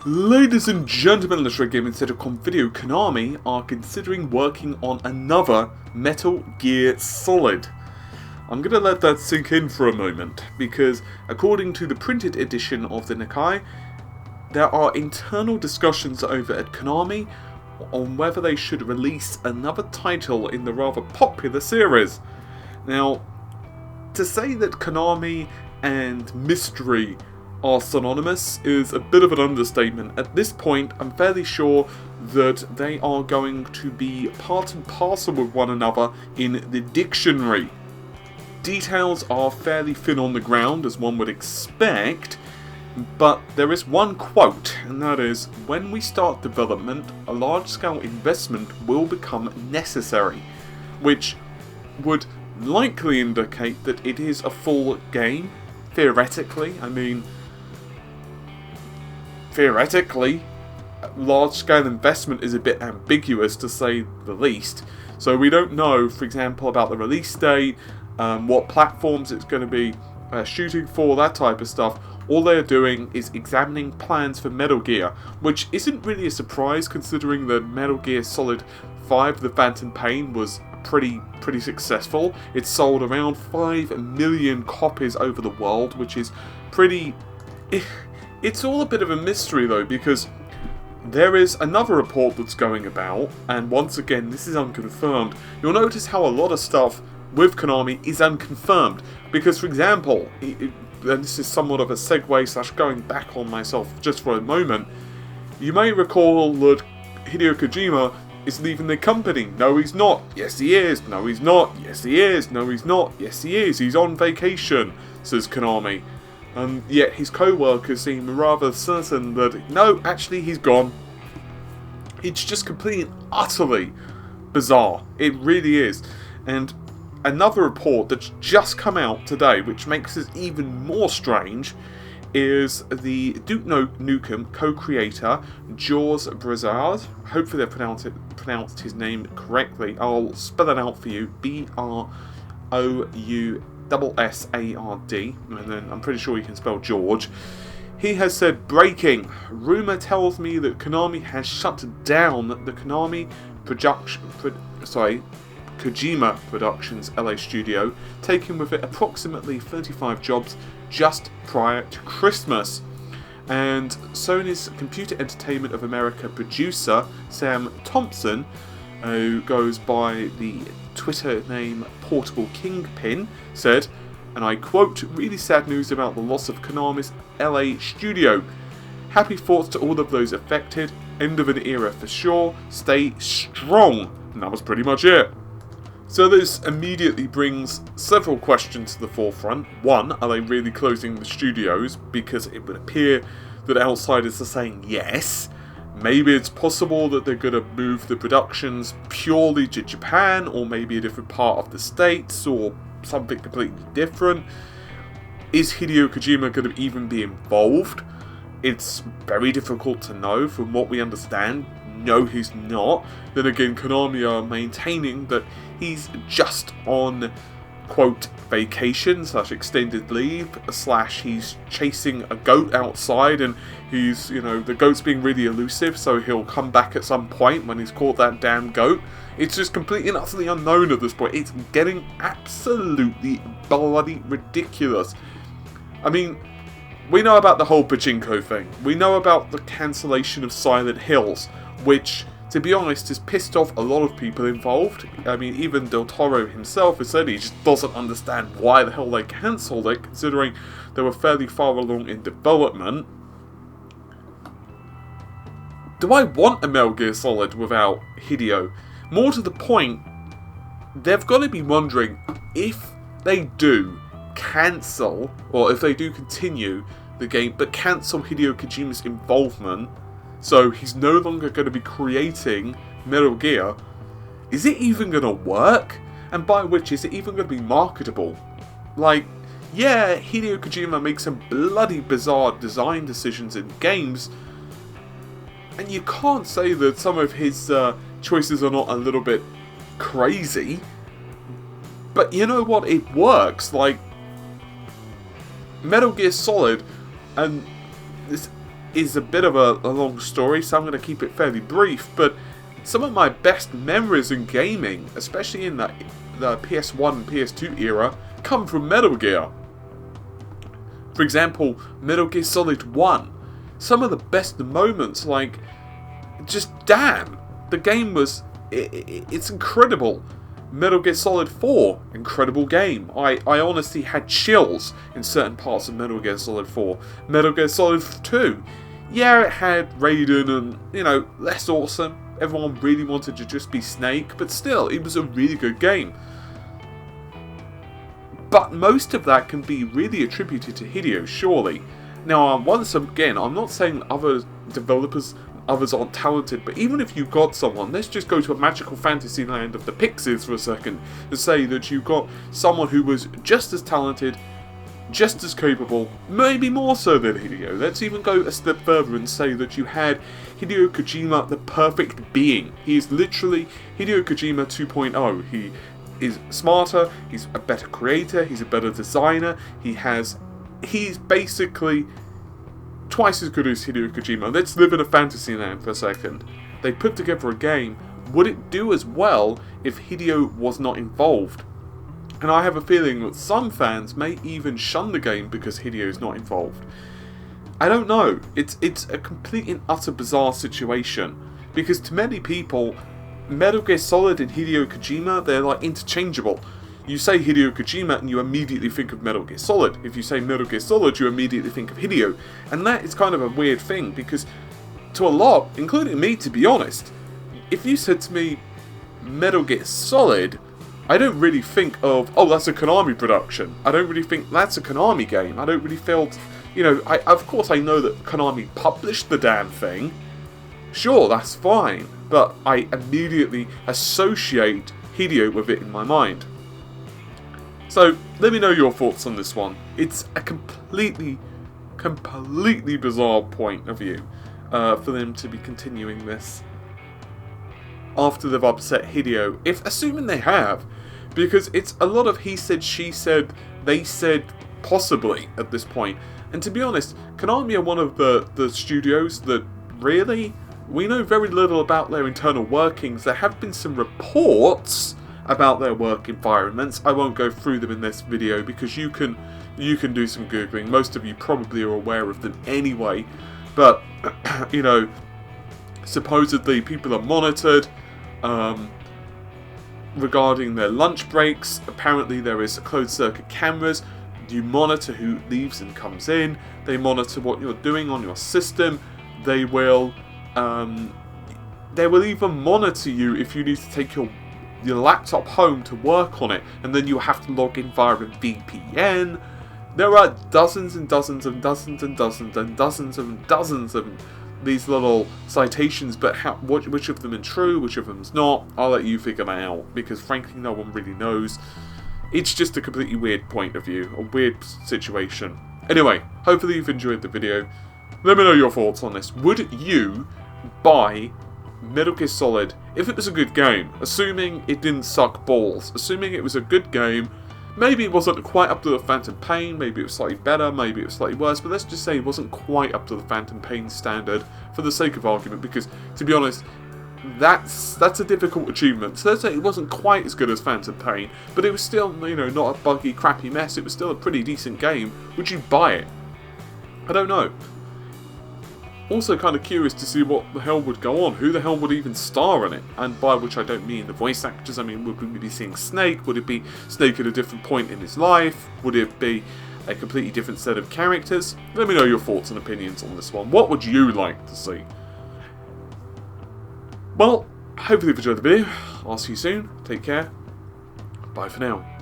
Ladies and gentlemen, let's game instead of video. Konami are considering working on another Metal Gear Solid. I'm going to let that sink in for a moment, because according to the printed edition of the Nikkei, there are internal discussions over at Konami on whether they should release another title in the rather popular series. Now, to say that Konami and mystery are synonymous is a bit of an understatement. At this point, I'm fairly sure that they are going to be part and parcel with one another in the dictionary. Details are fairly thin on the ground, as one would expect, but there is one quote, and that is, when we start development, a large-scale investment will become necessary, which would likely indicate that it is a full game, theoretically. I mean, theoretically, large-scale investment is a bit ambiguous, to say the least. So we don't know, for example, about the release date, what platforms it's going to be shooting for, that type of stuff. All they're doing is examining plans for Metal Gear, which isn't really a surprise considering that Metal Gear Solid 5, The Phantom Pain, was pretty successful. It sold around 5 million copies over the world, which is pretty... It's all a bit of a mystery though, because there is another report that's going about, and once again this is unconfirmed. You'll notice how a lot of stuff with Konami is unconfirmed, because for example, and this is somewhat of a segue / going back on myself just for a moment, you may recall that Hideo Kojima is leaving the company. No, he's not. Yes, he is. No, he's not. Yes, he is. No, he's not. Yes, he is. He's on vacation, says Konami. And yet his co-workers seem rather certain that, no, actually he's gone. It's just completely and utterly bizarre. It really is. And another report that's just come out today, which makes it even more strange, is the Duke Nukem co-creator, Georges Brassard. Hopefully I pronounced his name correctly. I'll spell it out for you. BROUSSARD, and then I'm pretty sure you can spell George. He has said, breaking, rumour tells me that Konami has shut down the Kojima Productions LA studio, taking with it approximately 35 jobs just prior to Christmas. And Sony's Computer Entertainment of America producer, Sam Thompson, who goes by the Twitter name Portable Kingpin, said, and I quote, really sad news about the loss of Konami's LA studio. Happy thoughts to all of those affected. End of an era for sure. Stay strong. And that was pretty much it. So this immediately brings several questions to the forefront. One, are they really closing the studios? Because it would appear that outsiders are saying yes. Maybe it's possible that they're going to move the productions purely to Japan, or maybe a different part of the States, or something completely different. Is Hideo Kojima going to even be involved? It's very difficult to know. From what we understand, no, he's not. Then again, Konami are maintaining that he's just on, quote, vacation / extended leave / he's chasing a goat outside, and he's, the goat's being really elusive, so he'll come back at some point when he's caught that damn goat. It's just completely and utterly unknown at this point. It's getting absolutely bloody ridiculous. I mean, we know about the whole pachinko thing. We know about the cancellation of Silent Hills, which, to be honest, has pissed off a lot of people involved. I mean, even Del Toro himself has said he just doesn't understand why the hell they cancelled it, considering they were fairly far along in development. Do I want a Metal Gear Solid without Hideo? More to the point, they've got to be wondering, if they do cancel, or if they do continue the game, but cancel Hideo Kojima's involvement, so he's no longer going to be creating Metal Gear, is it even going to work? And by which, is it even going to be marketable? Like, yeah, Hideo Kojima makes some bloody bizarre design decisions in games, and you can't say that some of his choices are not a little bit crazy, but you know what, it works. Like, Metal Gear Solid, and this is a bit of a long story, so I'm going to keep it fairly brief, but some of my best memories in gaming, especially in the PS1 and PS2 era, come from Metal Gear. For example, Metal Gear Solid 1. Some of the best moments, like, just damn, the game was, it's incredible. Metal Gear Solid 4, incredible game. I honestly had chills in certain parts of Metal Gear Solid 4. Metal Gear Solid 2, yeah, it had Raiden and, you know, less awesome. Everyone really wanted to just be Snake, but still, it was a really good game. But most of that can be really attributed to Hideo, surely. Now, once again, I'm not saying other developers, others aren't talented, but even if you got someone, let's just go to a magical fantasy land of the Pixies for a second, to say that you got someone who was just as talented, just as capable, maybe more so than Hideo. Let's even go a step further and say that you had Hideo Kojima, the perfect being. He is literally Hideo Kojima 2.0. He is smarter, he's a better creator, he's a better designer, he's basically twice as good as Hideo Kojima. Let's live in a fantasy land for a second. They put together a game. Would it do as well if Hideo was not involved? And I have a feeling that some fans may even shun the game because Hideo is not involved. I don't know. It's a complete and utter bizarre situation. Because to many people, Metal Gear Solid and Hideo Kojima, they're like interchangeable. You say Hideo Kojima and you immediately think of Metal Gear Solid. If you say Metal Gear Solid, you immediately think of Hideo. And that is kind of a weird thing, because to a lot, including me to be honest, if you said to me Metal Gear Solid, I don't really think of, oh, that's a Konami production. I don't really think that's a Konami game. I don't really feel, you know, of course I know that Konami published the damn thing. Sure, that's fine. But I immediately associate Hideo with it in my mind. So, let me know your thoughts on this one. It's a completely bizarre point of view for them to be continuing this after they've upset Hideo, assuming they have, because it's a lot of he said, she said, they said, possibly at this point. And to be honest, Konami are one of the studios that really, we know very little about their internal workings. There have been some reports about their work environments. I won't go through them in this video because you can do some googling. Most of you probably are aware of them anyway. But you know, supposedly people are monitored regarding their lunch breaks. Apparently there is closed circuit cameras. You monitor who leaves and comes in. They monitor what you're doing on your system. They will even monitor you if you need to take your laptop home to work on it, and then you have to log in via a VPN. There are dozens and dozens and dozens and dozens and dozens and dozens of these little citations, but which of them are true, which of them's not, I'll let you figure that out, because frankly no one really knows. It's just a completely weird point of view, a weird situation. Anyway, hopefully you've enjoyed the video. Let me know your thoughts on this. Would you buy Metal Gear Solid if it was a good game? Assuming it didn't suck balls. Assuming it was a good game. Maybe it wasn't quite up to the Phantom Pain. Maybe it was slightly better. Maybe it was slightly worse. But let's just say it wasn't quite up to the Phantom Pain standard for the sake of argument. Because, to be honest, that's a difficult achievement. So let's say it wasn't quite as good as Phantom Pain. But it was still, you know, not a buggy, crappy mess. It was still a pretty decent game. Would you buy it? I don't know. Also kind of curious to see what the hell would go on. Who the hell would even star in it? And by which I don't mean the voice actors. I mean, would we be seeing Snake? Would it be Snake at a different point in his life? Would it be a completely different set of characters? Let me know your thoughts and opinions on this one. What would you like to see? Well, hopefully you've enjoyed the video. I'll see you soon. Take care. Bye for now.